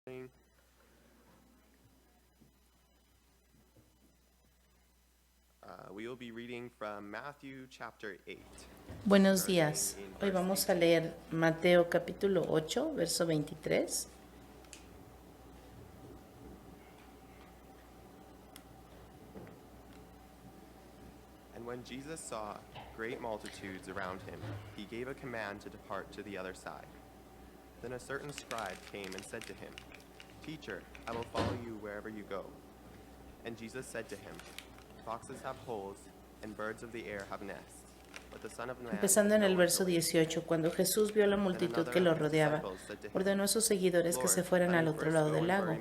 morning. We will be reading from Matthew chapter 8. Buenos días. Hoy vamos a leer Mateo capítulo 8, verso 23. And when Jesus saw great multitudes around him, he gave a command to depart to the other side. Then a certain scribe came and said to him, "Teacher, I will follow you wherever you go." And Jesus said to him, "Foxes have holes, and birds of the air have nests, but the Son of Man..." Empezando en el verso 18, cuando Jesús vio la multitud que lo rodeaba, ordenó a sus seguidores que se fueran al otro lado del lago.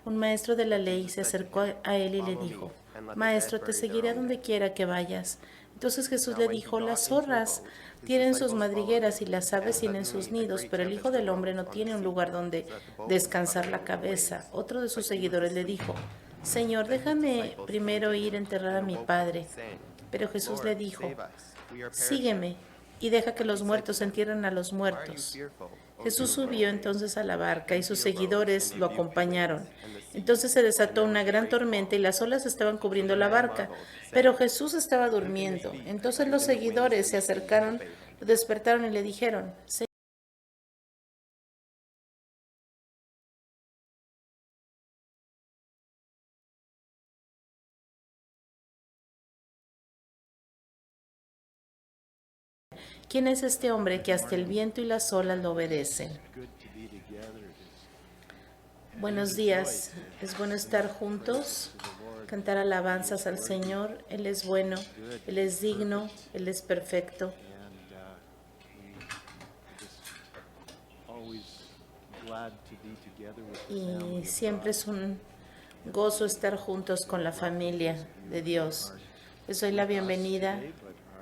Un maestro de la ley se acercó a él y le dijo, «Maestro, te seguiré a donde quiera que vayas». Entonces Jesús le dijo, «Las zorras tienen sus madrigueras y las aves tienen sus nidos, pero el Hijo del Hombre no tiene un lugar donde descansar la cabeza». Otro de sus seguidores le dijo, «Señor, déjame primero ir a enterrar a mi padre». Pero Jesús le dijo, «Sígueme y deja que los muertos entierren a los muertos». Jesús subió entonces a la barca y sus seguidores lo acompañaron. Entonces se desató una gran tormenta y las olas estaban cubriendo la barca, pero Jesús estaba durmiendo. Entonces los seguidores se acercaron, lo despertaron y le dijeron, «¿Quién es este hombre que hasta el viento y las olas lo obedecen?» Buenos días, es bueno estar juntos, cantar alabanzas al Señor. Él es bueno, Él es digno, Él es perfecto. Y siempre es un gozo estar juntos con la familia de Dios. Les doy la bienvenida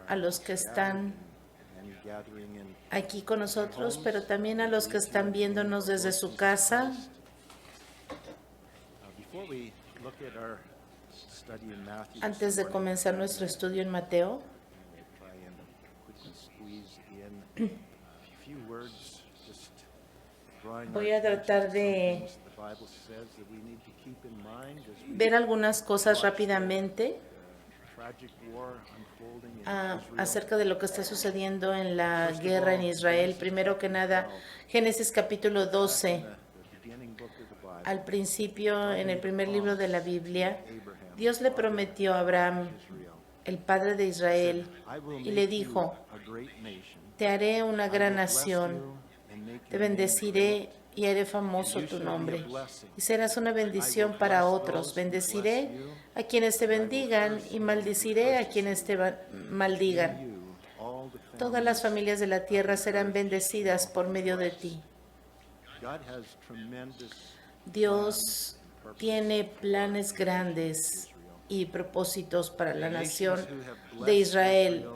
a los que están aquí con nosotros, pero también a los que están viéndonos desde su casa. Antes de comenzar nuestro estudio en Mateo, voy a tratar de ver algunas cosas rápidamente acerca de lo que está sucediendo en la guerra en Israel. Primero que nada, Génesis capítulo 12. Al principio, en el primer libro de la Biblia, Dios le prometió a Abraham, el padre de Israel, y le dijo, «Te haré una gran nación, te bendeciré y haré famoso tu nombre, y serás una bendición para otros. Bendeciré a quienes te bendigan y maldeciré a quienes te maldigan. Todas las familias de la tierra serán bendecidas por medio de ti». Dios tiene planes grandes y propósitos para la nación de Israel.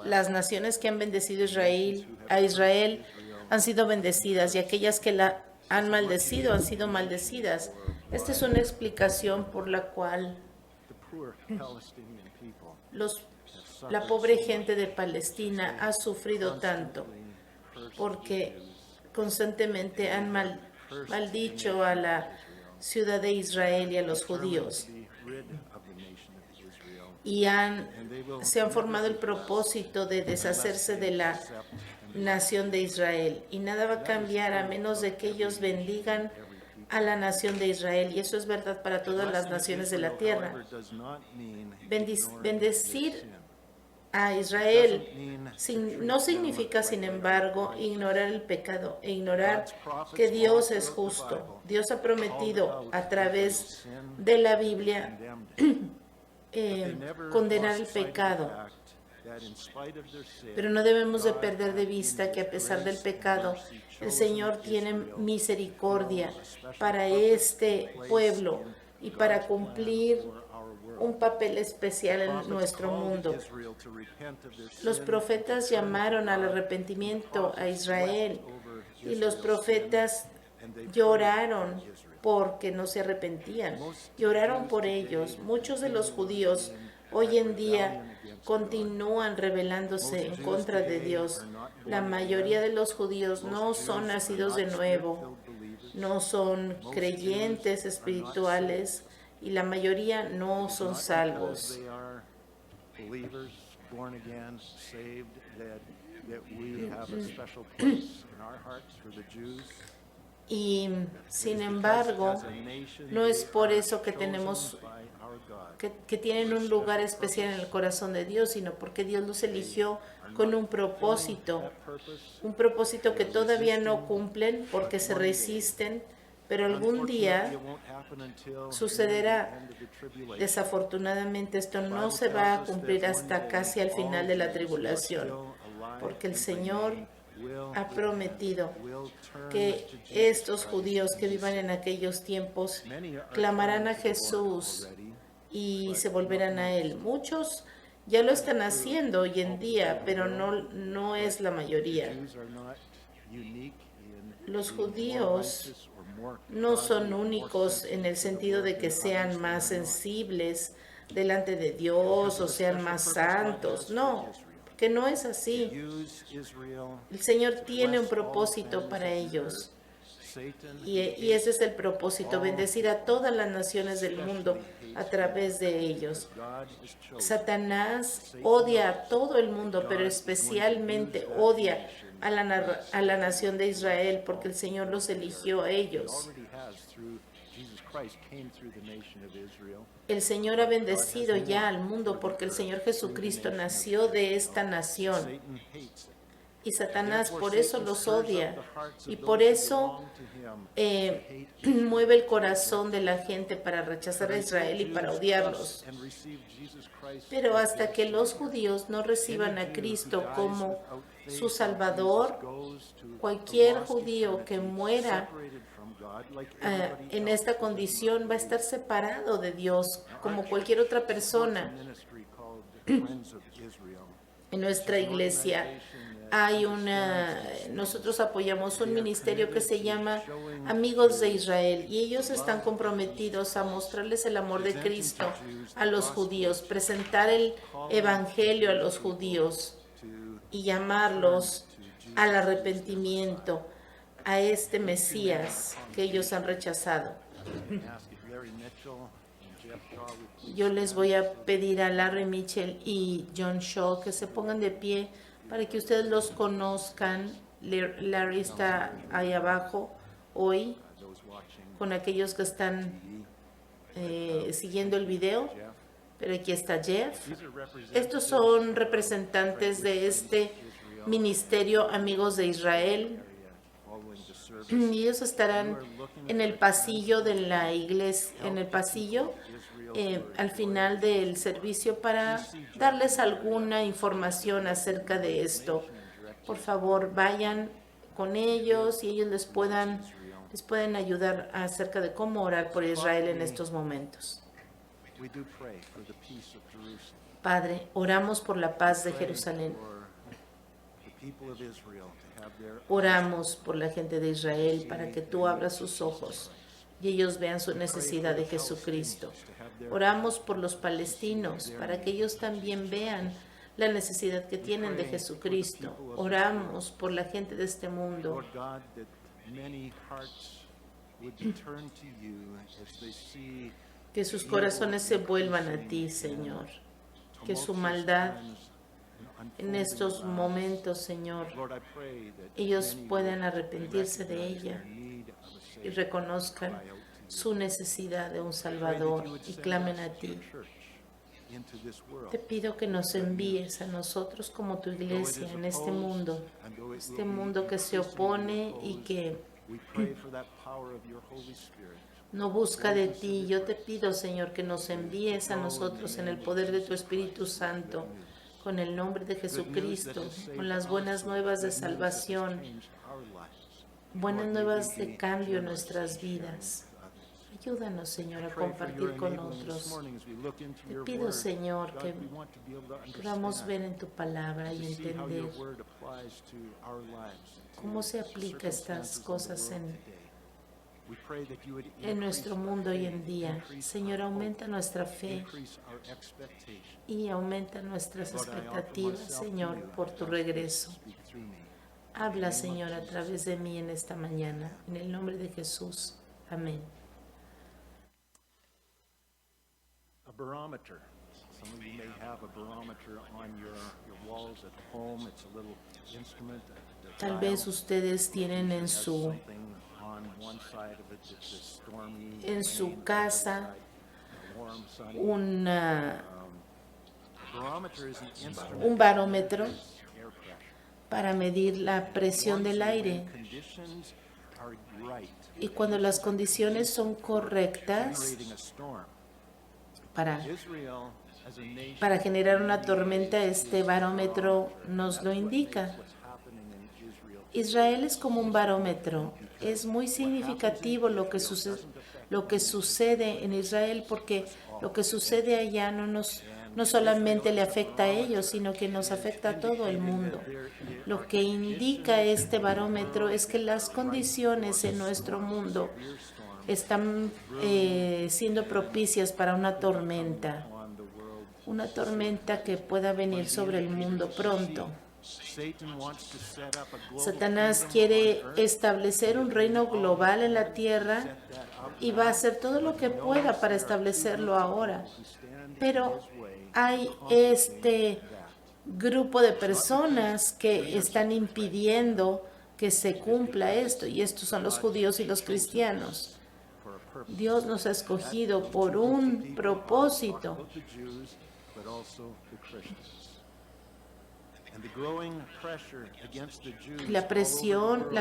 Las naciones que han bendecido a Israel han sido bendecidas y aquellas que la han maldecido han sido maldecidas. Esta es una explicación por la cual la pobre gente de Palestina ha sufrido tanto, porque constantemente han maldicho a la ciudad de Israel y a los judíos. Y se han formado el propósito de deshacerse de la nación de Israel. Y nada va a cambiar a menos de que ellos bendigan a la nación de Israel. Y eso es verdad para todas las naciones de la tierra. Bendecir a Israel no significa, sin embargo, ignorar el pecado e ignorar que Dios es justo. Dios ha prometido a través de la Biblia condenar el pecado, pero no debemos de perder de vista que a pesar del pecado, el Señor tiene misericordia para este pueblo y para cumplir un papel especial en nuestro mundo. Los profetas llamaron al arrepentimiento a Israel y los profetas lloraron porque no se arrepentían. Lloraron por ellos. Muchos de los judíos hoy en día continúan rebelándose en contra de Dios. La mayoría de los judíos no son nacidos de nuevo. no son creyentes espirituales y la mayoría no son salvos. Y sin embargo, no es por eso que tenemos que tienen un lugar especial en el corazón de Dios, sino porque Dios los eligió con un propósito que todavía no cumplen porque se resisten, pero algún día sucederá. Desafortunadamente esto no se va a cumplir hasta casi al final de la tribulación, porque el Señor ha prometido que estos judíos que vivan en aquellos tiempos clamarán a Jesús y se volverán a Él. Muchos ya lo están haciendo hoy en día, pero no es la mayoría. Los judíos no son únicos en el sentido de que sean más sensibles delante de Dios o sean más santos. No, que no es así. El Señor tiene un propósito para ellos. Y ese es el propósito, bendecir a todas las naciones del mundo a través de ellos. Satanás odia a todo el mundo, pero especialmente odia a la nación de Israel, porque el Señor los eligió a ellos. El Señor ha bendecido ya al mundo porque el Señor Jesucristo nació de esta nación. Y Satanás por eso los odia y por eso mueve el corazón de la gente para rechazar a Israel y para odiarlos. Pero hasta que los judíos no reciban a Cristo como su Salvador, cualquier judío que muera en esta condición va a estar separado de Dios como cualquier otra persona. En nuestra iglesia nosotros apoyamos un ministerio que se llama Amigos de Israel y ellos están comprometidos a mostrarles el amor de Cristo a los judíos, presentar el evangelio a los judíos y llamarlos al arrepentimiento, a este Mesías que ellos han rechazado. Yo les voy a pedir a Larry Mitchell y John Shaw que se pongan de pie para que ustedes los conozcan. Larry está ahí abajo hoy con aquellos que están siguiendo el video, pero aquí está Jeff. Estos son representantes de este ministerio Amigos de Israel. Y ellos estarán en el pasillo de la iglesia, en el pasillo al final del servicio para darles alguna información acerca de esto. Por favor, vayan con ellos y ellos les pueden ayudar acerca de cómo orar por Israel en estos momentos. Padre, oramos por la paz de Jerusalén. Oramos por la gente de Israel para que tú abras sus ojos y ellos vean su necesidad de Jesucristo. Oramos por los palestinos para que ellos también vean la necesidad que tienen de Jesucristo. Oramos por la gente de este mundo. Que sus corazones se vuelvan a ti, Señor. Que su maldad en estos momentos, Señor, ellos puedan arrepentirse de ella y reconozcan su necesidad de un Salvador y clamen a ti. Te pido que nos envíes a nosotros como tu iglesia en este mundo que se opone y que no busca de ti. Yo te pido, Señor, que nos envíes a nosotros en el poder de tu Espíritu Santo, con el nombre de Jesucristo, con las buenas nuevas de salvación, buenas nuevas de cambio en nuestras vidas. Ayúdanos, Señor, a compartir con otros. Te pido, Señor, que podamos ver en tu palabra y entender cómo se aplica estas cosas en nuestro mundo hoy en día. Señor, aumenta nuestra fe y aumenta nuestras expectativas, Señor, por tu regreso. Habla, Señor, a través de mí en esta mañana, en el nombre de Jesús. Amén. A barometer. Some of you may have a barometer on your walls at home. It's a little instrument. Tal vez ustedes tienen en su casa un barómetro para medir la presión del aire. Y cuando las condiciones son correctas para generar una tormenta, este barómetro nos lo indica. Israel es como un barómetro. Es muy significativo lo que sucede en Israel, porque lo que sucede allá no solamente le afecta a ellos, sino que nos afecta a todo el mundo. Lo que indica este barómetro es que las condiciones en nuestro mundo están siendo propicias para una tormenta que pueda venir sobre el mundo pronto. Satanás quiere establecer un reino global en la tierra y va a hacer todo lo que pueda para establecerlo ahora. Pero hay este grupo de personas que están impidiendo que se cumpla esto, y estos son los judíos y los cristianos. Dios nos ha escogido por un propósito. La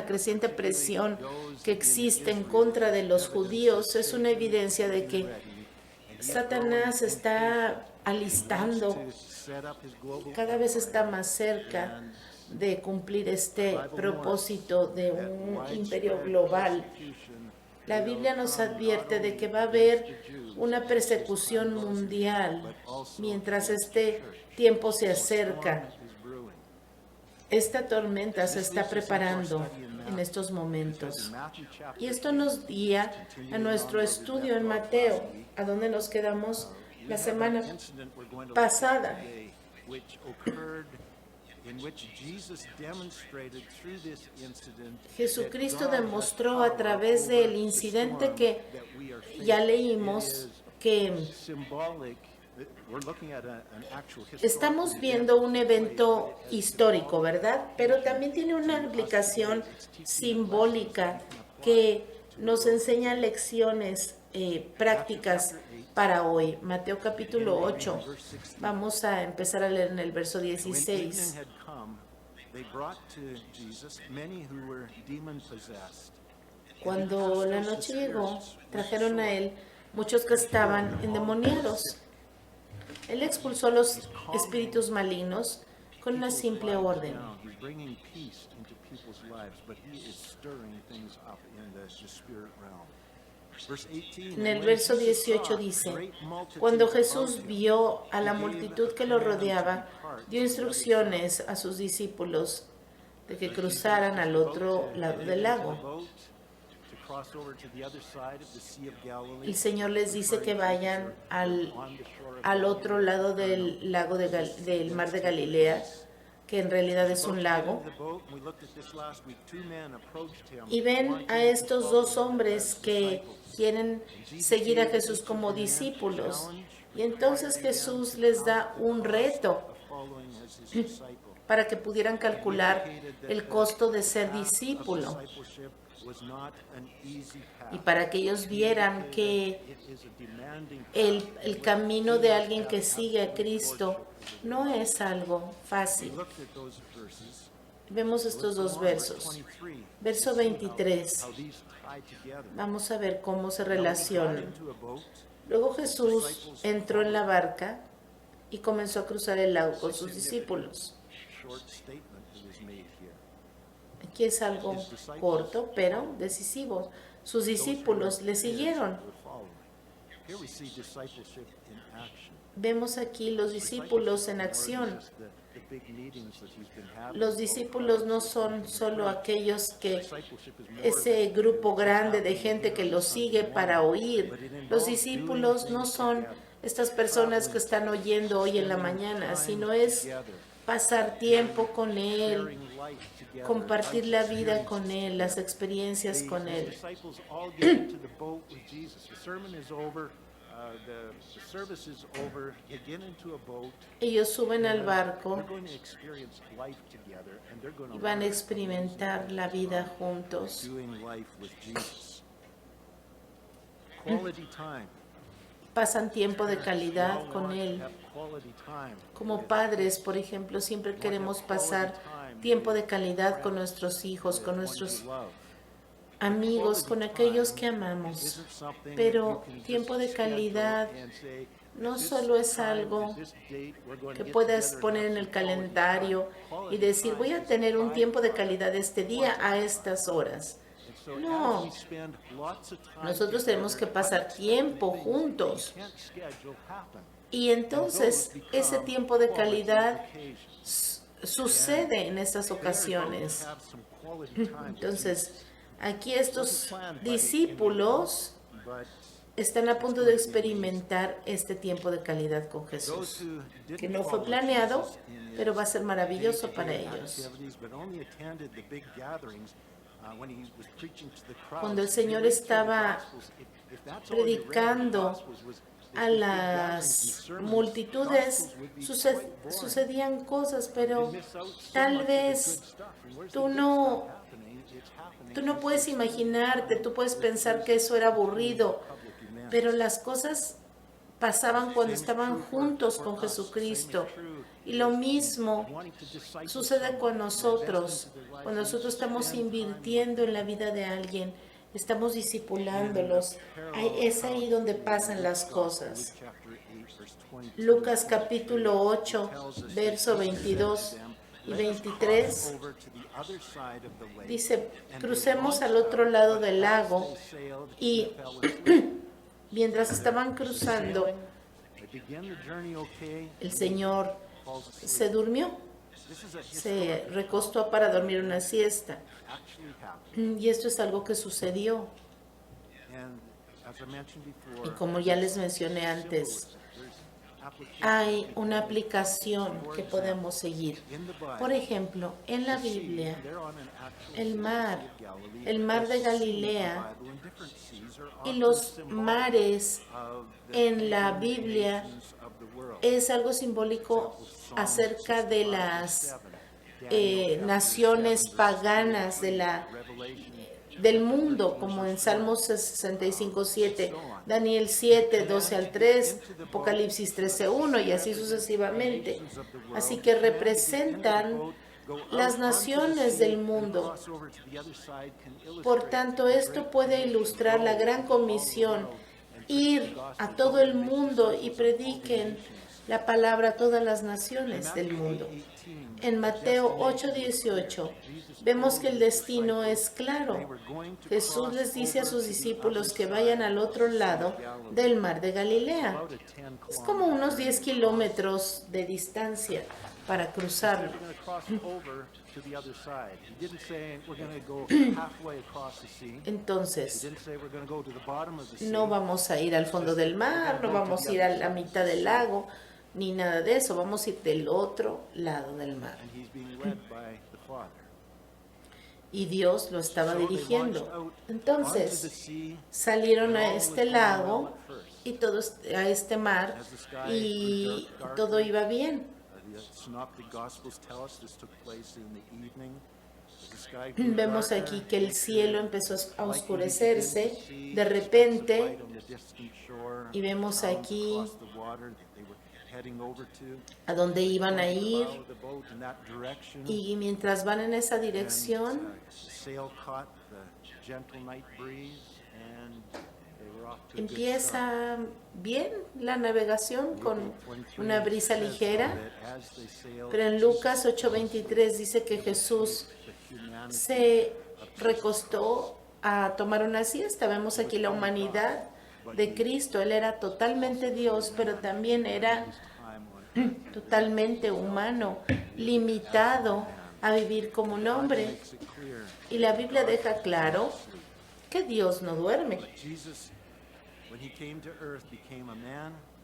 creciente presión que existe en contra de los judíos es una evidencia de que Satanás está alistando, cada vez está más cerca de cumplir este propósito de un imperio global. La Biblia nos advierte de que va a haber una persecución mundial mientras este tiempo se acerca. Esta tormenta se está preparando en estos momentos. Y esto nos guía a nuestro estudio en Mateo, a donde nos quedamos la semana pasada. Jesucristo demostró a través del incidente que ya leímos que estamos viendo un evento histórico, ¿verdad? Pero también tiene una aplicación simbólica que nos enseña lecciones prácticas para hoy. Mateo capítulo 8. Vamos a empezar a leer en el verso 16. Cuando la noche llegó, trajeron a él muchos que estaban endemoniados. Él expulsó a los espíritus malignos con una simple orden. En el verso 18 dice: cuando Jesús vio a la multitud que lo rodeaba, dio instrucciones a sus discípulos de que cruzaran al otro lado del lago. El Señor les dice que vayan al otro lado del lago del mar de Galilea, que en realidad es un lago. Y ven a estos dos hombres que quieren seguir a Jesús como discípulos. Y entonces Jesús les da un reto para que pudieran calcular el costo de ser discípulo. Y para que ellos vieran que el camino de alguien que sigue a Cristo no es algo fácil. Vemos estos dos versos. Verso 23. Vamos a ver cómo se relacionan. Luego Jesús entró en la barca y comenzó a cruzar el lago con sus discípulos. Aquí es algo corto, pero decisivo. Sus discípulos le siguieron. Vemos aquí los discípulos en acción. Los discípulos no son solo aquellos ese grupo grande de gente que los sigue para oír. Los discípulos no son estas personas que están oyendo hoy en la mañana, sino es pasar tiempo con Él, compartir la vida con Él, las experiencias con The Él. disciples all get into the boat with Jesus. The sermon is over, the service is over. They get into a boat. Ellos suben al They're barco going to experience life together, and they're going y to van a learn experimentar la vida juntos. doing life with Jesus. Quality time. Pasan tiempo de We calidad all con want to Él. have quality time Como with padres, por ejemplo, siempre queremos pasar tiempo de calidad con nuestros hijos, con one nuestros you love. amigos, con aquellos que amamos. Isn't something Pero that you can tiempo just de calidad schedule and say, no "At this solo es time, algo at this date, we're going to que get puedas together and poner have en el some quality calendario time." y Quality decir, time voy a is tener un tiempo de byproduct calidad este día a estas horas. And so No. as we spend lots of time Nosotros tenemos que together, pasar tiempo unexpected things juntos. that you can't schedule happen. Y entonces And those ese become tiempo de quality calidad occasions. sucede en estas They are going ocasiones. to have some quality time with Entonces, aquí Jesus. estos Wasn't planned by discípulos anyone, but están a punto de experimentar este tiempo de calidad con those Jesús, who didn't que no fue follow planeado, Jesus in his pero va a ser maravilloso para day-to-day ellos. activities, but only attended the big gatherings, when he was preaching to the crowds. Cuando el They Señor read through the estaba Gospels. If that's all you read in the predicando Gospels was a these big gatherings and las sermons, multitudes, Gospels would be suce- quite boring. sucedían cosas, You'd pero miss out so tal much of the good vez stuff. And where's tú the good no- stuff happening? It's happening tú no in puedes this imaginarte, tú puedes pensar que eso era aburrido, public event. pero las cosas pasaban cuando estaban juntos con Jesucristo. Y lo mismo sucede con nosotros. Cuando nosotros estamos invirtiendo en la vida de alguien, estamos discipulándolos. Es ahí donde pasan las cosas. Lucas capítulo 8, verso 22 y 23 dice, crucemos al otro lado del lago y mientras estaban cruzando, el Señor se durmió, se recostó para dormir una siesta. Y esto es algo que sucedió. Y como ya les mencioné antes, hay una aplicación que podemos seguir. Por ejemplo, en la Biblia, el mar de Galilea y los mares en la Biblia es algo simbólico acerca de las naciones paganas del mundo, como en Salmos 65:7, Daniel 7:12 al 3, Apocalipsis 13:1 y así sucesivamente. Así que representan las naciones del mundo. Por tanto, esto puede ilustrar la gran comisión, ir a todo el mundo y prediquen la palabra a todas las naciones del mundo. En Mateo 8:18 vemos que el destino es claro. Jesús les dice a sus discípulos que vayan al otro lado del mar de Galilea. Es como unos 10 kilómetros de distancia para cruzarlo. Entonces, no vamos a ir al fondo del mar, no vamos a ir a la mitad del lago, ni nada de eso. Vamos a ir del otro lado del mar. Y Dios lo estaba dirigiendo. Entonces, salieron a este lago y a este mar y todo iba bien. Vemos aquí que el cielo empezó a oscurecerse de repente y vemos aquí a dónde iban a ir y mientras van en esa dirección empieza bien la navegación con una brisa ligera, pero en Lucas 8:23 dice que Jesús se recostó a tomar una siesta. Vemos aquí la humanidad de Cristo. Él era totalmente Dios, pero también era totalmente humano, limitado a vivir como un hombre. Y la Biblia deja claro que Dios no duerme.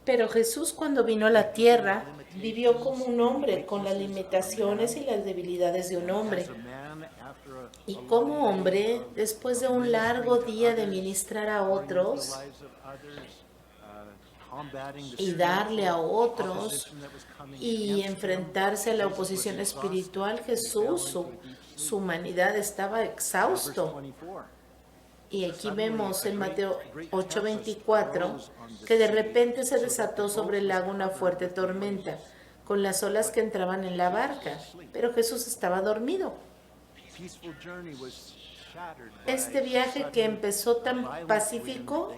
Pero Jesús, cuando vino a la tierra, vivió como un hombre, con las limitaciones y las debilidades de un hombre. Y como hombre, después de un largo día de ministrar a otros y darle a otros y enfrentarse a la oposición espiritual, Jesús, su humanidad estaba exhausto. Y aquí vemos en Mateo 8:24 que de repente se desató sobre el lago una fuerte tormenta, con las olas que entraban en la barca, pero Jesús estaba dormido. Este viaje que empezó tan pacífico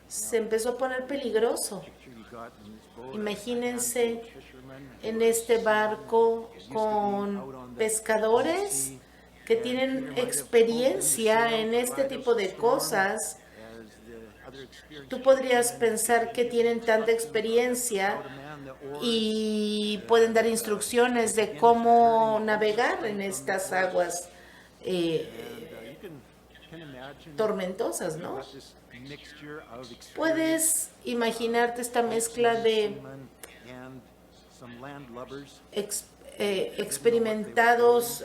se empezó a poner peligroso. Imagínense en este barco con pescadores que tienen experiencia en este tipo de cosas. Tú podrías pensar que tienen tanta experiencia y pueden dar instrucciones de cómo navegar en estas aguas tormentosas, ¿no? Puedes imaginarte esta mezcla de experimentados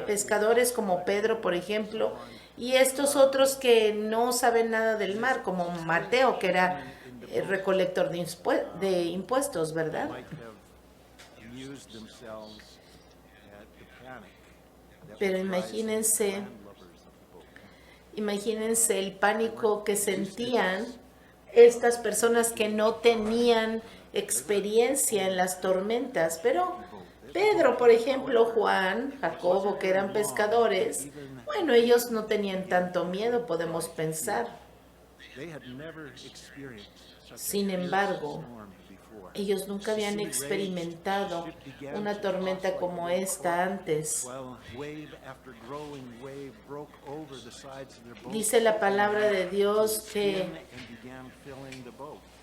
pescadores como Pedro, por ejemplo, y estos otros que no saben nada del mar, como Mateo, que era recolector de impuestos, ¿verdad? Pero imagínense el pánico que sentían estas personas que no tenían experiencia en las tormentas. Pero Pedro, por ejemplo, Juan, Jacobo, que eran pescadores, bueno, ellos no tenían tanto miedo, podemos pensar. Sin embargo, ellos nunca habían experimentado una tormenta como esta antes. Dice la palabra de Dios que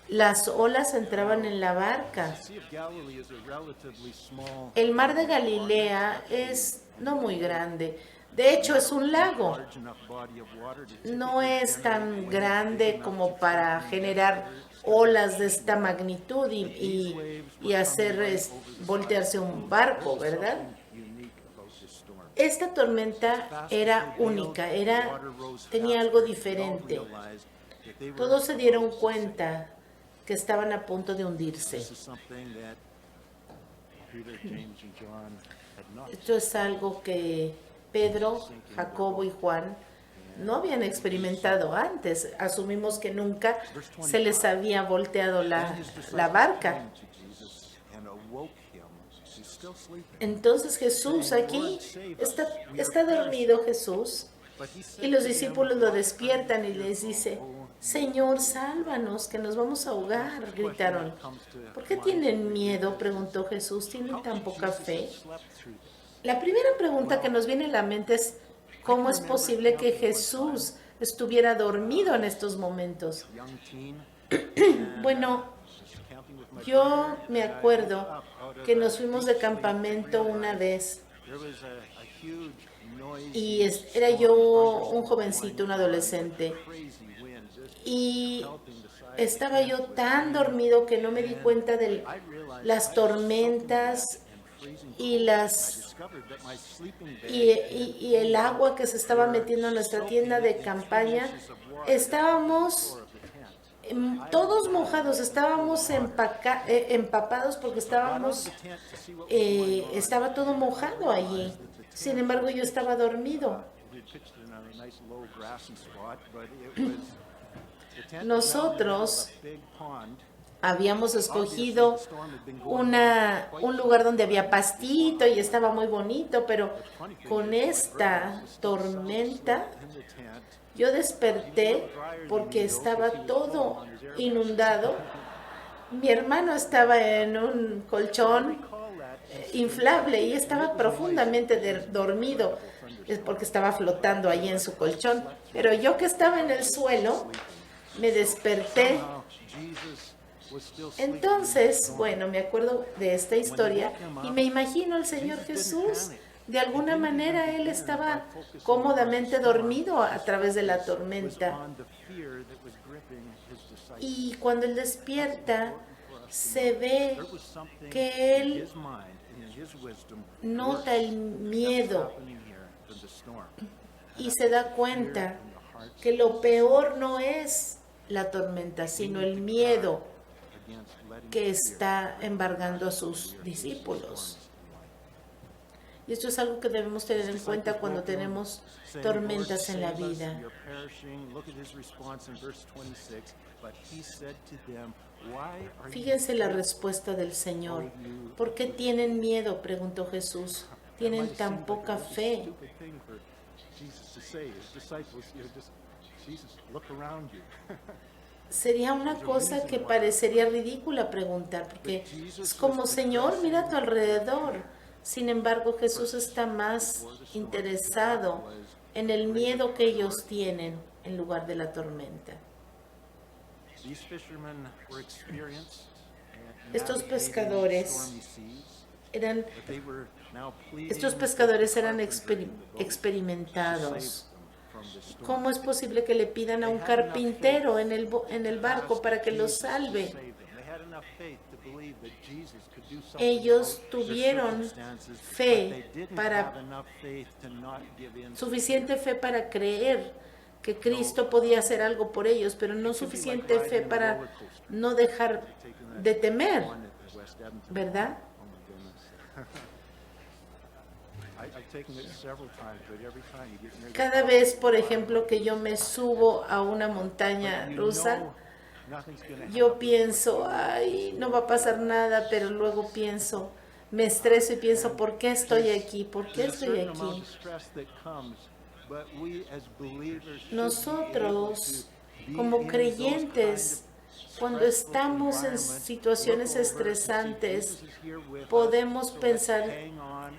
las olas entraban en la barca. El mar de Galilea es no muy grande. De hecho, es un lago. No es tan grande como para generar olas de esta magnitud y hacer voltearse un barco, ¿verdad? Esta tormenta era única, tenía algo diferente. Todos se dieron cuenta que estaban a punto de hundirse. Esto es algo que Pedro, Jacobo y Juan no habían experimentado antes. Asumimos que nunca se les había volteado la barca. Entonces Jesús aquí está dormido Jesús, y los discípulos lo despiertan y les dice: Señor, sálvanos, que nos vamos a ahogar, gritaron. ¿Por qué tienen miedo?, preguntó Jesús. ¿Tienen tan poca fe? La primera pregunta que nos viene a la mente es: ¿cómo es posible que Jesús estuviera dormido en estos momentos? Bueno, yo me acuerdo que nos fuimos de campamento una vez y era yo un jovencito, un adolescente, y estaba yo tan dormido que no me di cuenta de las tormentas y el agua que se estaba metiendo en nuestra tienda de campaña. Estábamos todos mojados, estábamos empapados porque estaba todo mojado allí. Sin embargo, yo estaba dormido. Nosotros habíamos escogido un lugar donde había pastito y estaba muy bonito, pero con esta tormenta yo desperté porque estaba todo inundado. Mi hermano estaba en un colchón inflable y estaba profundamente dormido porque estaba flotando ahí en su colchón. Pero yo, que estaba en el suelo, me desperté. Entonces, bueno, me acuerdo de esta historia y me imagino al Señor Jesús De alguna manera él estaba cómodamente dormido a través de la tormenta. Y cuando él despierta, se ve que él nota el miedo y se da cuenta que lo peor no es la tormenta, sino el miedo que está embargando a sus discípulos. Y esto es algo que debemos tener en cuenta cuando tenemos tormentas en la vida. Fíjense la respuesta del Señor. ¿Por qué tienen miedo?, preguntó Jesús. Tienen tan poca fe. Sería una cosa que parecería ridícula preguntar, porque es como, Señor, mira a tu alrededor. Sin embargo, Jesús está más interesado en el miedo que ellos tienen en lugar de la tormenta. Estos pescadores eran experimentados. ¿Cómo es posible que le pidan a un carpintero en el barco para que los salve? Ellos tuvieron suficiente fe para creer que Cristo podía hacer algo por ellos, pero no suficiente fe para no dejar de temer, ¿verdad? Cada vez, por ejemplo, que yo me subo a una montaña rusa, yo pienso, ay, no va a pasar nada, pero luego pienso, me estreso y pienso, ¿por qué estoy aquí? ¿Por qué estoy aquí? Nosotros, como creyentes, cuando estamos en situaciones estresantes, podemos pensar,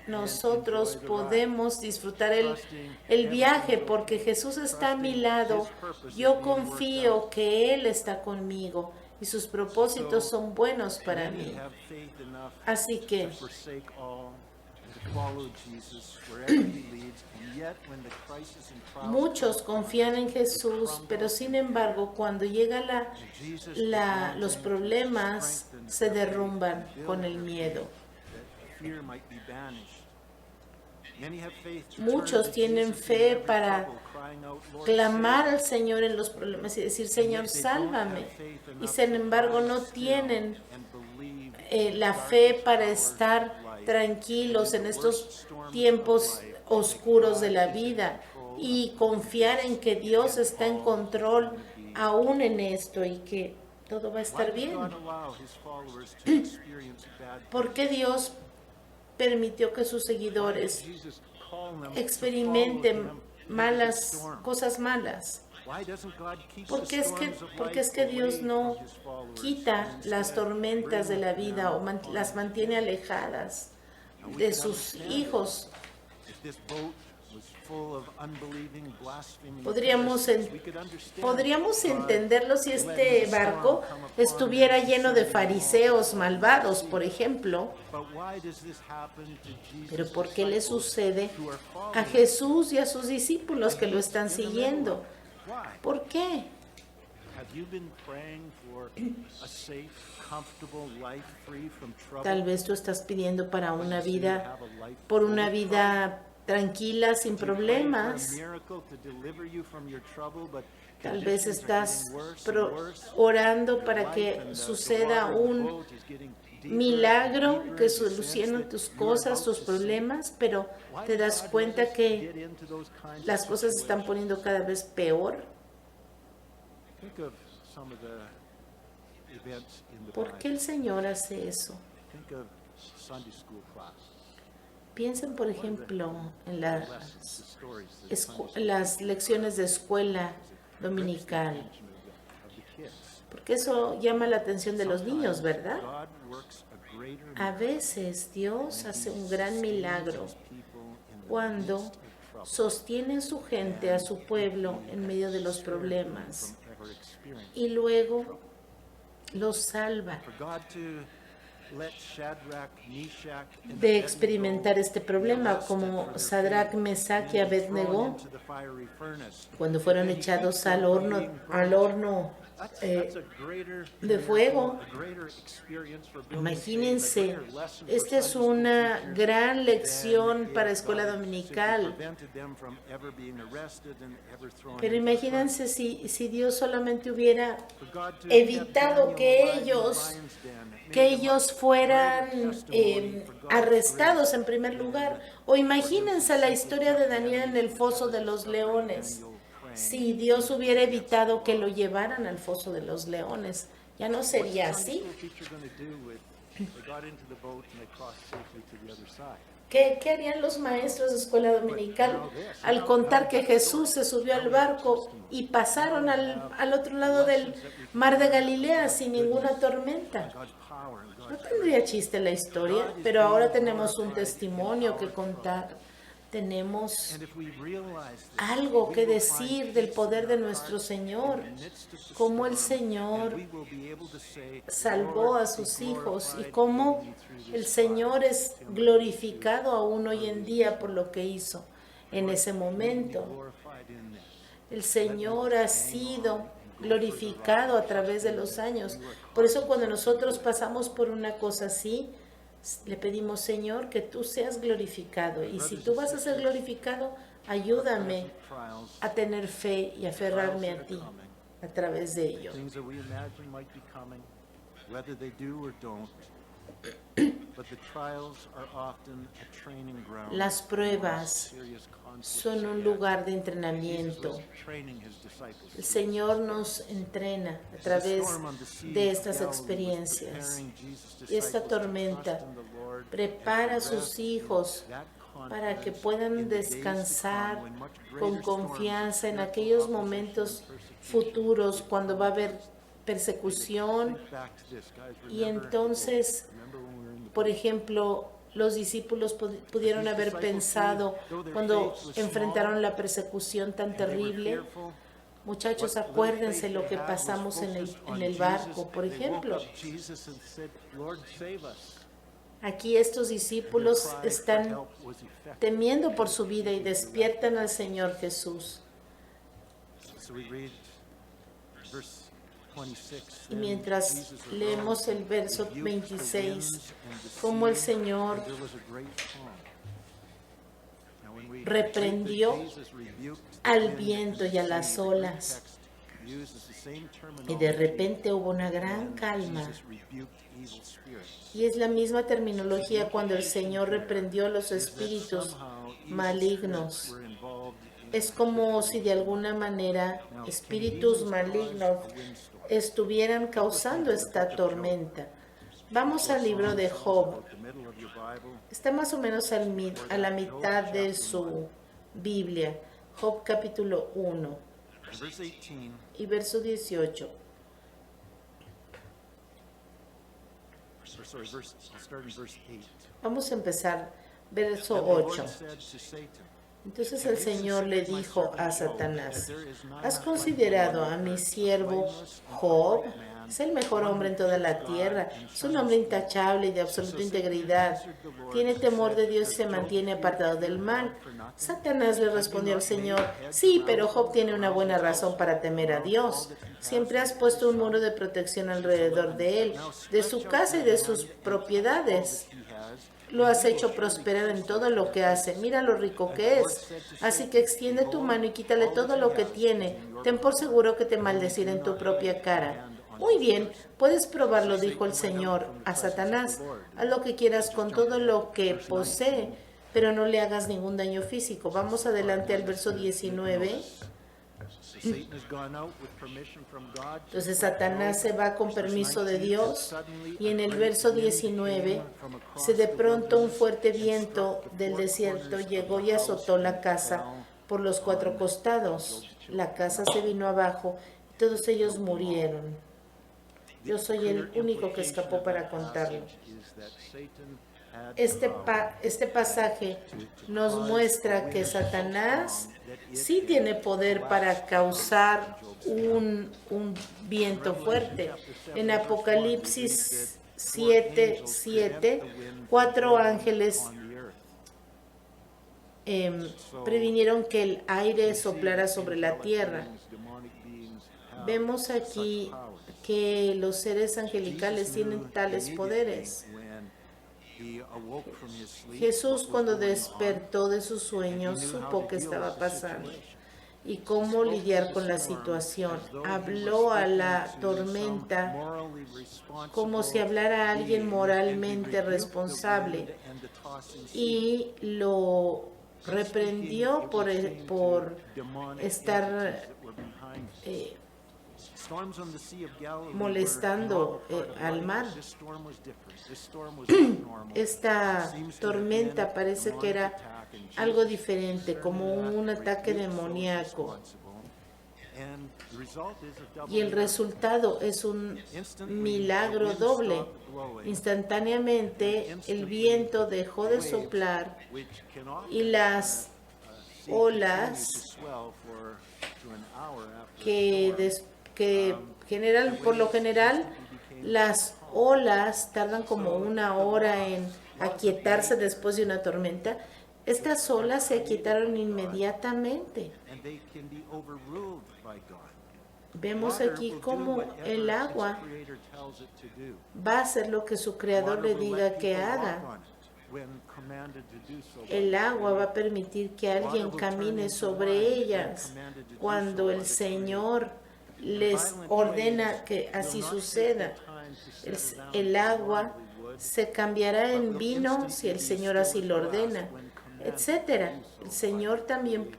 nosotros podemos disfrutar el viaje porque Jesús está a mi lado. Yo confío que Él está conmigo y sus propósitos son buenos para mí. Así que muchos confían en Jesús, pero sin embargo, cuando llegan los problemas, se derrumban con el miedo. Muchos tienen fe para clamar al Señor en los problemas y decir, Señor, sálvame. Y sin embargo, no tienen la fe para estar tranquilos en estos tiempos oscuros de la vida y confiar en que Dios está en control aún en esto y que todo va a estar bien. ¿Por qué Dios permitió que sus seguidores experimenten cosas malas? Porque es que Dios no quita las tormentas de la vida o las mantiene alejadas de sus hijos. Podríamos entenderlo si este barco estuviera lleno de fariseos malvados, por ejemplo. Pero ¿por qué le sucede a Jesús y a sus discípulos que lo están siguiendo? ¿Por qué? Tal vez tú estás pidiendo por una vida tranquila, sin problemas. Tal vez estás orando para que suceda un milagro que solucione tus cosas, tus problemas, pero te das cuenta que las cosas se están poniendo cada vez peor. ¿Por qué el Señor hace eso? Piensen, por ejemplo, en las lecciones de escuela dominical, porque eso llama la atención de los niños, ¿verdad? A veces Dios hace un gran milagro cuando sostiene a su gente, a su pueblo, en medio de los problemas y luego los salva. let Shadrach, Meshach, and de Abednego experimentar este problema, como Sadrach, Mesach y Abednego, into the fiery furnace. cuando fueron echados al horno That's a greater de fuego. a greater experience for building Imagínense, faith, a greater lesson for esta es Sunday school una teachers gran than lección if para God escuela had dominical. simply prevented them from ever being arrested and ever thrown Pero into the furnace. imagínense si Dios solamente hubiera For God to have evitado Daniel que alive in the ellos lion's den, it que made them ellos a fueran greater testimony for God's arrestados grace en primer lugar. O imagínense la historia de Daniel en el foso de los leones. Si Dios hubiera evitado que lo llevaran al foso de los leones, ya no sería así. ¿Qué harían los maestros de escuela dominical al contar que Jesús se subió al barco y pasaron al otro lado del mar de Galilea sin ninguna tormenta? No tendría chiste la historia, pero ahora tenemos un testimonio que contar. Tenemos algo que decir del poder de nuestro Señor, cómo el Señor salvó a sus hijos y cómo el Señor es glorificado aún hoy en día por lo que hizo en ese momento. El Señor ha sido glorificado a través de los años. Por eso cuando nosotros pasamos por una cosa así, le pedimos, Señor, que tú seas glorificado. Y si tú vas a ser glorificado, ayúdame a tener fe y aferrarme a ti a través de ello. Las pruebas son un lugar de entrenamiento. El Señor nos entrena a través de estas experiencias. Y esta tormenta prepara a sus hijos para que puedan descansar con confianza en aquellos momentos futuros cuando va a haber persecución. Y entonces, por ejemplo, los discípulos pudieron haber pensado cuando enfrentaron la persecución tan terrible. Muchachos, acuérdense lo que pasamos en el barco, por ejemplo. Aquí estos discípulos están temiendo por su vida y despiertan al Señor Jesús. Y mientras leemos el verso 26, como el Señor reprendió al viento y a las olas, y de repente hubo una gran calma. Y es la misma terminología cuando el Señor reprendió a los espíritus malignos. Es como si de alguna manera espíritus malignos estuvieran causando esta tormenta. Vamos al libro de Job. Está más o menos a la mitad de su Biblia. Job capítulo 1 y verso 18. Vamos a empezar verso 8. Entonces el Señor le dijo a Satanás: ¿has considerado a mi siervo Job? Es el mejor hombre en toda la tierra. Es un hombre intachable y de absoluta integridad. Tiene temor de Dios y se mantiene apartado del mal. Satanás le respondió al Señor: sí, pero Job tiene una buena razón para temer a Dios. Siempre has puesto un muro de protección alrededor de él, de su casa y de sus propiedades. Lo has hecho prosperar en todo lo que hace. Mira lo rico que es. Así que extiende tu mano y quítale todo lo que tiene. Ten por seguro que te maldecirá en tu propia cara. Muy bien, puedes probarlo, dijo el Señor a Satanás. Haz lo que quieras con todo lo que posee, pero no le hagas ningún daño físico. Vamos adelante al verso 19. Entonces Satanás se va con permiso de Dios, y en el verso 19 de pronto un fuerte viento del desierto llegó y azotó la casa por los 4 costados. La casa se vino abajo y todos ellos murieron. Yo soy el único que escapó para contarlo. Este pasaje nos muestra que Satanás sí tiene poder para causar un viento fuerte. En Apocalipsis 7:7, 4 ángeles previnieron que el aire soplara sobre la tierra. Vemos aquí que los seres angelicales tienen tales poderes. Jesús, cuando despertó de su sueño, supo qué estaba pasando y cómo lidiar con la situación. Habló a la tormenta como si hablara a alguien moralmente responsable y lo reprendió por estar molestando al mar. Esta tormenta parece que era algo diferente, como un ataque demoníaco. Y el resultado es un milagro doble. Instantáneamente el viento dejó de soplar y las olas por lo general, las olas tardan como 1 hora en aquietarse después de una tormenta. Estas olas se aquietaron inmediatamente. Vemos aquí cómo el agua va a hacer lo que su creador le diga que haga. El agua va a permitir que alguien camine sobre ellas cuando el Señor les ordena que así suceda. El agua se cambiará en vino si el Señor así lo ordena, etcétera. El Señor también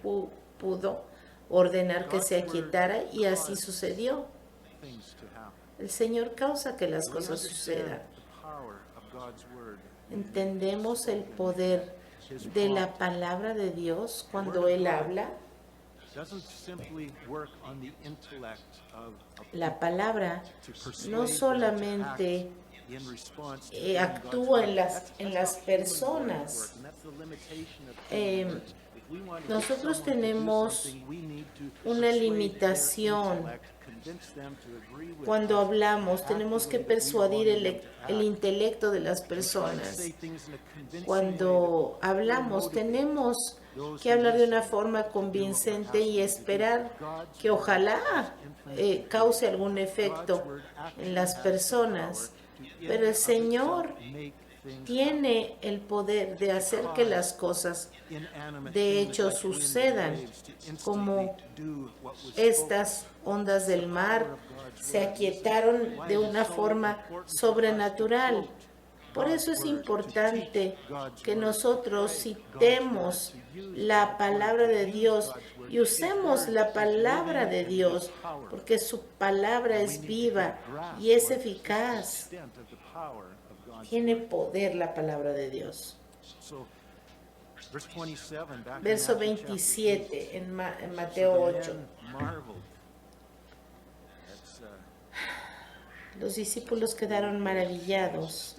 pudo ordenar que se aquietara y así sucedió. El Señor causa que las cosas sucedan. Entendemos el poder de la palabra de Dios cuando Él habla. La palabra no solamente actúa en las personas. Nosotros tenemos una limitación. Cuando hablamos, tenemos que persuadir el intelecto de las personas. Cuando hablamos, tenemos que hablar de una forma convincente y esperar que ojalá cause algún efecto en las personas. Pero el Señor tiene el poder de hacer que las cosas de hecho sucedan, como estas ondas del mar se aquietaron de una forma sobrenatural. Por eso es importante que nosotros citemos la palabra de Dios y usemos la palabra de Dios, porque su palabra es viva y es eficaz. Tiene poder la palabra de Dios. Verso 27 en Mateo 8. Los discípulos quedaron maravillados.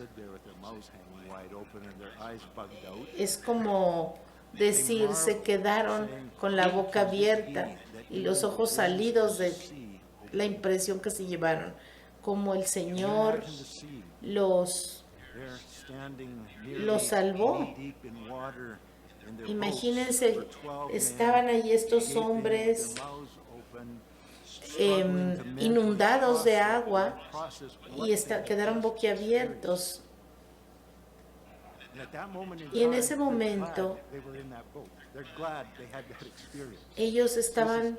Es como decir, se quedaron con la boca abierta y los ojos salidos de la impresión que se llevaron, como el Señor los salvó. Imagínense, estaban allí estos hombres inundados de agua y quedaron boquiabiertos. Y en ese momento ellos estaban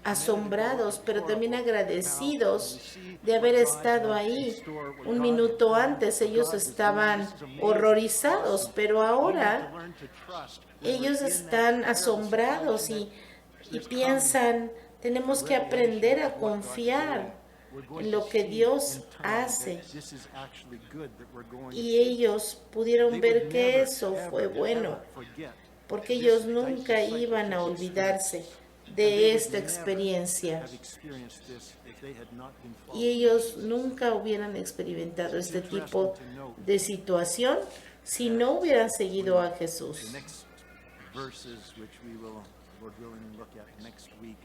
asombrados, pero también agradecidos de haber estado ahí. Un minuto antes ellos estaban horrorizados, pero ahora ellos están asombrados y piensan, tenemos que aprender a confiar en lo que Dios hace. Y ellos pudieron ver que eso fue bueno, porque ellos nunca iban a olvidarse de esta experiencia. Y ellos nunca hubieran experimentado este tipo de situación si no hubieran seguido a Jesús. Verses which we will, Lord willing, look at next week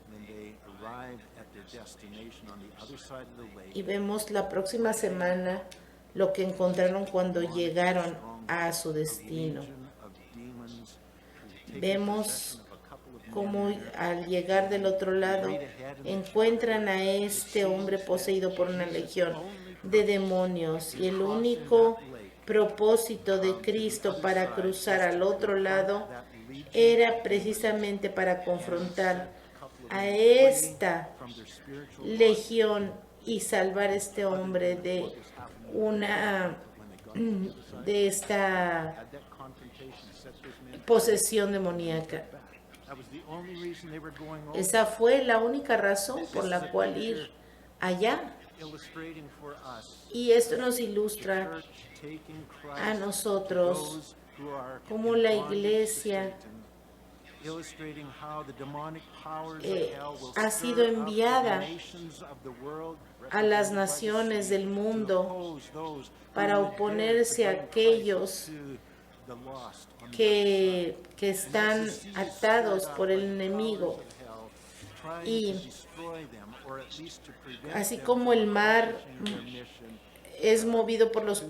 when they arrive at their destination on the other side of the lake. Y vemos la próxima semana lo que encontraron cuando llegaron a su destino. Vemos cómo al llegar del otro lado encuentran a este hombre poseído por una legión de demonios, y el único propósito de Cristo para cruzar al otro lado era precisamente para confrontar a esta legión y salvar a este hombre de esta posesión demoníaca. Esa fue la única razón por la cual ir allá. Y esto nos ilustra a nosotros como la iglesia ha sido enviada a las naciones del mundo para oponerse a aquellos que están atados por el enemigo. Y así como el mar es movido por los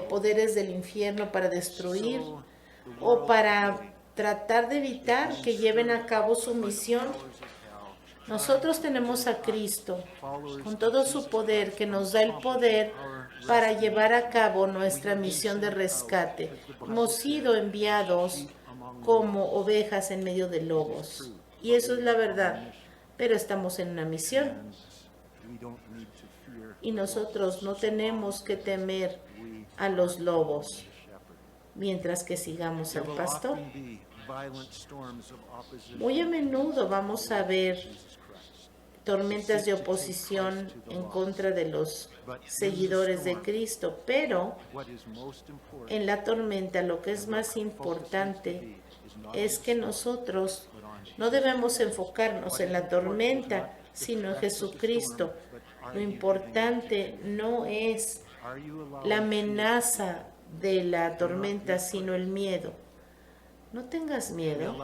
poderes del infierno para destruir o para tratar de evitar que lleven a cabo su misión, nosotros tenemos a Cristo con todo su poder, que nos da el poder para llevar a cabo nuestra misión de rescate. Hemos sido enviados como ovejas en medio de lobos, y eso es la verdad, pero estamos en una misión y nosotros no tenemos que temer a los lobos mientras que sigamos al pastor. Muy a menudo vamos a ver tormentas de oposición en contra de los seguidores de Cristo, pero en la tormenta lo que es más importante es que nosotros no debemos enfocarnos en la tormenta, sino en Jesucristo. Lo importante no es la amenaza de la tormenta, sino el miedo. No tengas miedo.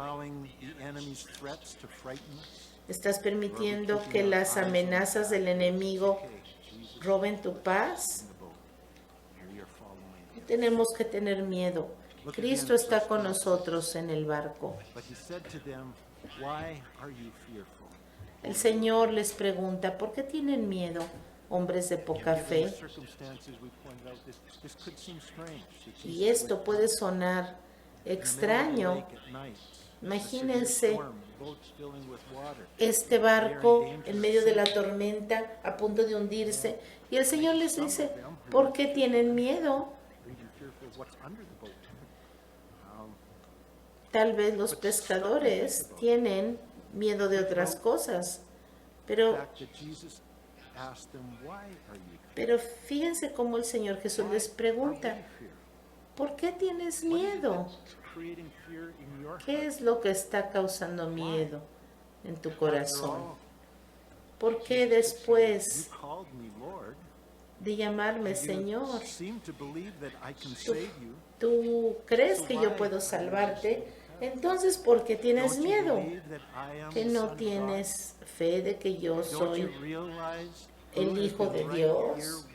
¿Estás permitiendo que las amenazas del enemigo roben tu paz? No tenemos que tener miedo. Cristo está con nosotros en el barco. El Señor les pregunta, ¿por qué tienen miedo, hombres de poca fe? Y esto puede sonar extraño. Imagínense este barco en medio de la tormenta, a punto de hundirse, y el Señor les dice, ¿por qué tienen miedo? Tal vez los pescadores tienen miedo de otras cosas, pero fíjense cómo el Señor Jesús les pregunta, ¿por qué tienes miedo? ¿Qué es lo que está causando miedo en tu corazón? ¿Por qué después de llamarme Señor, tú crees que yo puedo salvarte? Entonces, ¿por qué tienes miedo? ¿Que no tienes fe de que yo soy el Hijo de Dios?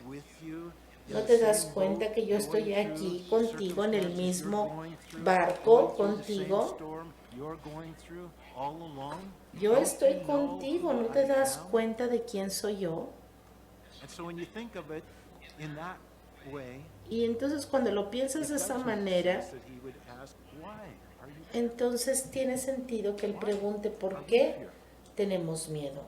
¿No te das cuenta que yo estoy aquí contigo en el mismo barco contigo? Yo estoy contigo, ¿no te das cuenta de quién soy yo? Y entonces cuando lo piensas de esa manera, entonces tiene sentido que él pregunte por qué tenemos miedo.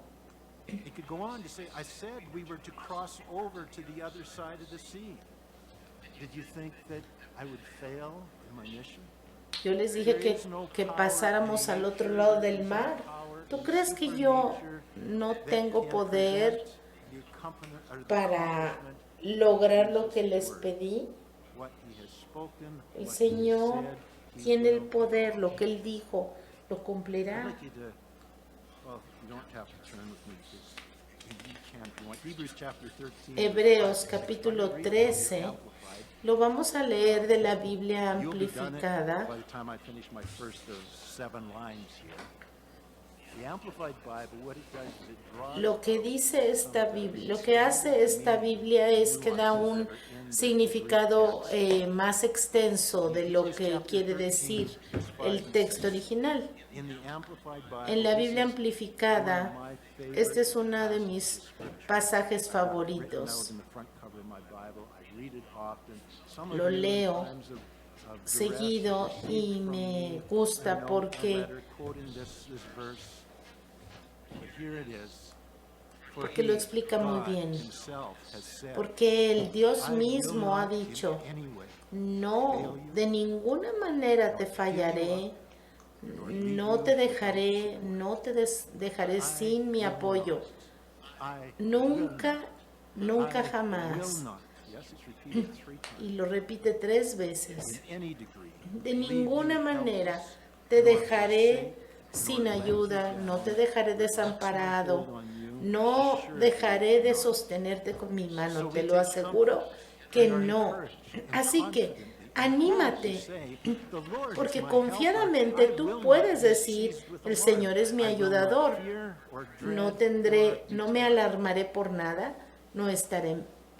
It could go on to say, I said we were to cross over to the other side of the sea. Did you think that I would fail in my mission? Yo les dije que pasáramos al otro lado del mar. ¿Tú crees que yo no tengo poder para lograr lo que les pedí? El Señor tiene el poder, lo que Él dijo, lo cumplirá. Hebreos capítulo 13, lo vamos a leer de la Biblia amplificada. The Amplified Bible, what it does is it draws Lo que dice esta Biblia, lo que hace esta Biblia es que da un significado más extenso de lo que quiere decir el texto original. in the Amplified Bible. En la this Biblia is amplificada, one of my favorite este es uno de mis passages pasajes written out favoritos. in the front cover of my Bible. I read it often. Some of Lo you in leo times of duress seguido have y received from me me, gusta I know, a porque letter quoting this verse. But here it is. For porque lo he, explica muy God bien. himself, has said, Porque el Dios "I will mismo ha not in dicho, any way no, de ninguna manera te fallaré, no te dejaré, no te dejaré sin mi apoyo. I Nunca, nunca I will jamás. not." Yes, it's repeated 3 times. Y lo repite 3 veces. In any degree. De leave you ninguna manera helpless, te nor dejaré forsake, sin nor let ayuda, you no down. te dejaré desamparado, no dejaré de sostenerte con mi mano, te lo aseguro que no. Así que anímate, porque confiadamente tú puedes decir, el Señor es mi ayudador, no me alarmaré por nada, no estaré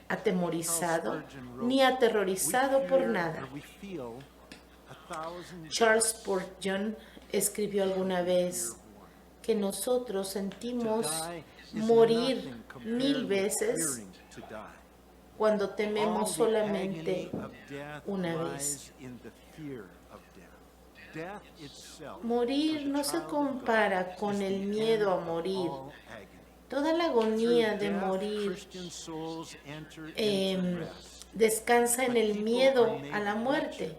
atemorizado ni aterrorizado por nada. Charles Spurgeon escribió alguna vez que nosotros sentimos morir 1000 veces cuando tememos solamente una vez. Morir no se compara con el miedo a morir. Toda la agonía de morir descansa en el miedo a la muerte.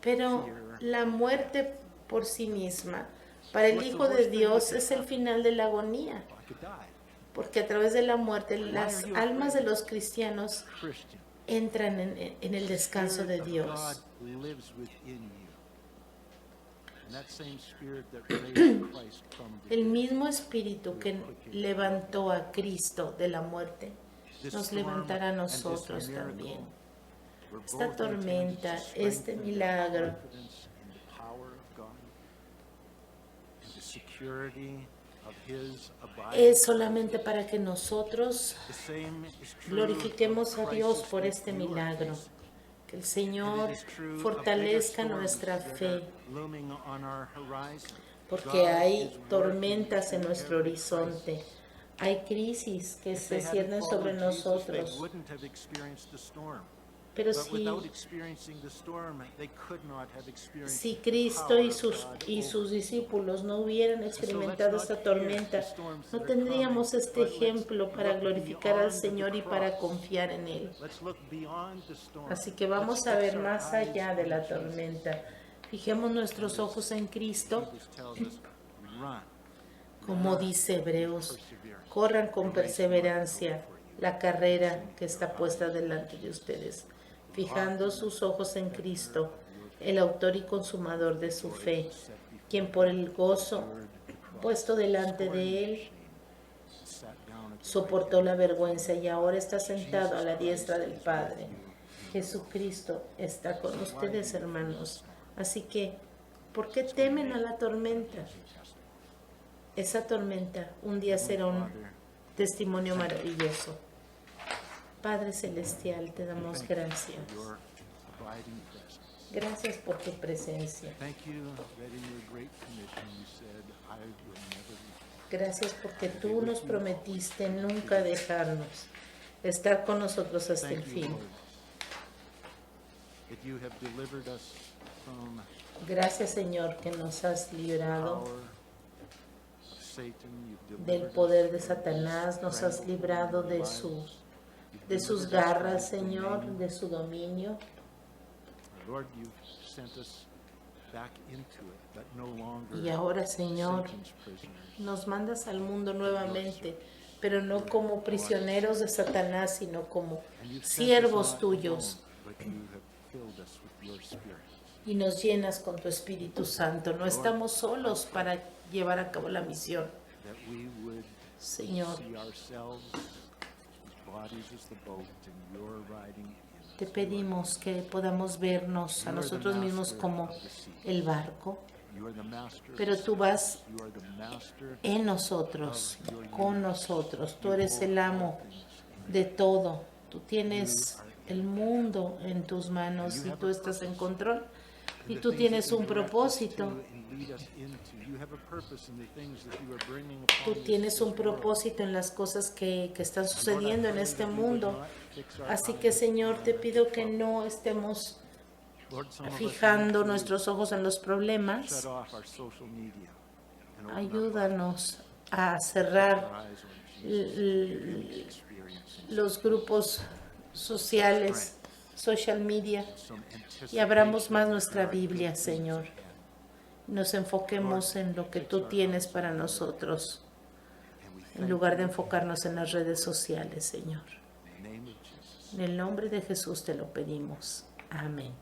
Pero la muerte por sí misma, para el Hijo de Dios, es el final de la agonía. Porque a través de la muerte, las almas de los cristianos entran en el descanso de Dios. El mismo espíritu que levantó a Cristo de la muerte, nos levantará a nosotros también. Esta tormenta, este milagro, es solamente para que nosotros glorifiquemos a Dios por este milagro. Que el Señor fortalezca nuestra fe, porque hay tormentas en nuestro horizonte. Hay crisis que se ciernen sobre nosotros. Pero si Cristo y sus discípulos no hubieran experimentado esta tormenta, no tendríamos este ejemplo para glorificar al Señor y para confiar en Él. Así que vamos a ver más allá de la tormenta. Fijemos nuestros ojos en Cristo. Como dice Hebreos, corran con perseverancia la carrera que está puesta delante de ustedes, fijando sus ojos en Cristo, el autor y consumador de su fe, quien por el gozo puesto delante de él soportó la vergüenza y ahora está sentado a la diestra del Padre. Jesucristo está con ustedes, hermanos. Así que, ¿por qué temen a la tormenta? Esa tormenta un día será un testimonio maravilloso. Padre Celestial, te damos gracias. Gracias por tu presencia. Gracias porque tú nos prometiste nunca dejarnos, estar con nosotros hasta el fin. Gracias, Señor, que nos has librado del poder de Satanás, nos has librado de sus garras, Señor, de su dominio. Y ahora, Señor, nos mandas al mundo nuevamente, pero no como prisioneros de Satanás, sino como siervos tuyos. Y nos llenas con tu Espíritu Santo. No estamos solos para llevar a cabo la misión. Señor, te pedimos que podamos vernos a nosotros mismos como el barco You are the master. pero tú vas You are the master. en nosotros, con nosotros. Tú eres el amo de todo. Tú tienes el mundo en tus manos y tú estás en control. Y tú tienes un propósito. Tú tienes un propósito en las cosas que están sucediendo en este mundo. Así que, Señor, te pido que no estemos fijando nuestros ojos en los problemas. Ayúdanos a cerrar los grupos sociales, social media, y abramos más nuestra Biblia, Señor. Nos enfoquemos en lo que tú tienes para nosotros, en lugar de enfocarnos en las redes sociales, Señor. En el nombre de Jesús te lo pedimos. Amén.